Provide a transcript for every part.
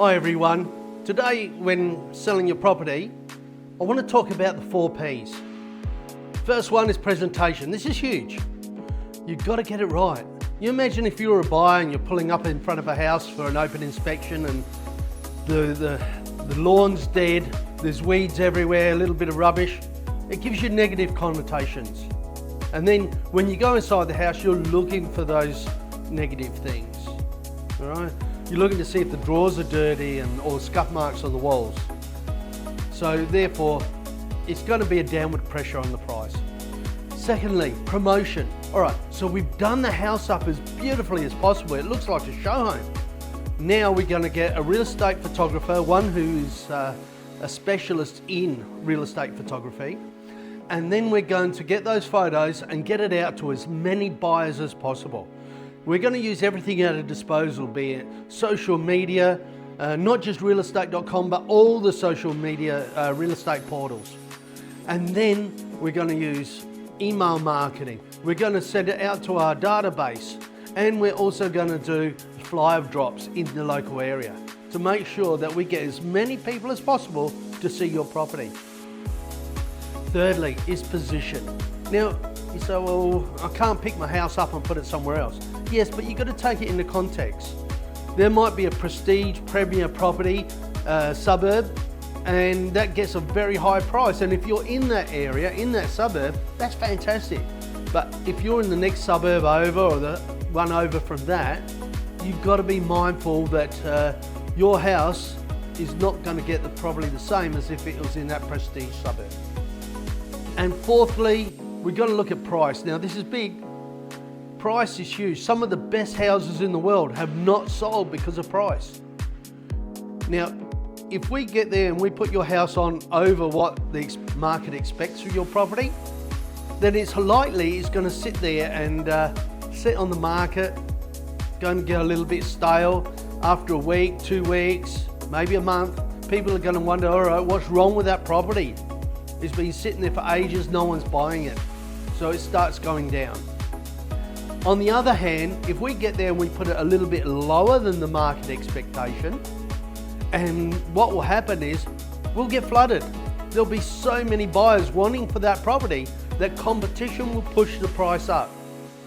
Hi everyone. Today when selling your property, I want to talk about the 4 Ps. First one is presentation. This is huge. You've got to get it right. You imagine if you were a buyer and you're pulling up in front of a house for an open inspection and the lawn's dead, there's weeds everywhere, a little bit of rubbish. It gives you negative connotations. And then when you go inside the house, you're looking for those negative things. All right? You're looking to see if the drawers are dirty or scuff marks on the walls. So therefore, it's going to be a downward pressure on the price. Secondly, promotion. All right, so we've done the house up as beautifully as possible. It looks like a show home. Now we're going to get a real estate photographer, one who's a specialist in real estate photography. And then we're going to get those photos and get it out to as many buyers as possible. We're going to use everything at our disposal, be it social media, not just realestate.com, but all the social media real estate portals. And then we're going to use email marketing. We're going to send it out to our database, and we're also going to do flyer drops in the local area to make sure that we get as many people as possible to see your property. Thirdly is position. Now, you say, well, I can't pick my house up and put it somewhere else. Yes, but you've got to take it into context. There might be a prestige premier property suburb, and that gets a very high price. And if you're in that area, in that suburb, that's fantastic. But if you're in the next suburb over or the one over from that, you've got to be mindful that your house is not going to get probably the same as if it was in that prestige suburb. And fourthly, we've got to look at price. Now this is big. Price is huge. Some of the best houses in the world have not sold because of price. Now, if we get there and we put your house on over what the market expects for your property, then it's likely it's going to sit there and sit on the market, going to get a little bit stale. After a week, 2 weeks, maybe a month, people are going to wonder, all right, what's wrong with that property? It's been sitting there for ages, no one's buying it. So it starts going down. On the other hand, if we get there and we put it a little bit lower than the market expectation, and what will happen is we'll get flooded. There'll be so many buyers wanting for that property that competition will push the price up.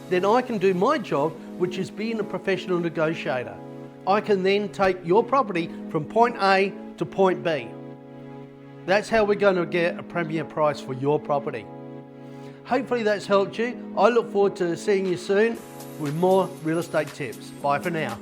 Then I can do my job, which is being a professional negotiator. I can then take your property from point A to point B. That's how we're going to get a premier price for your property. Hopefully that's helped you. I look forward to seeing you soon with more real estate tips. Bye for now.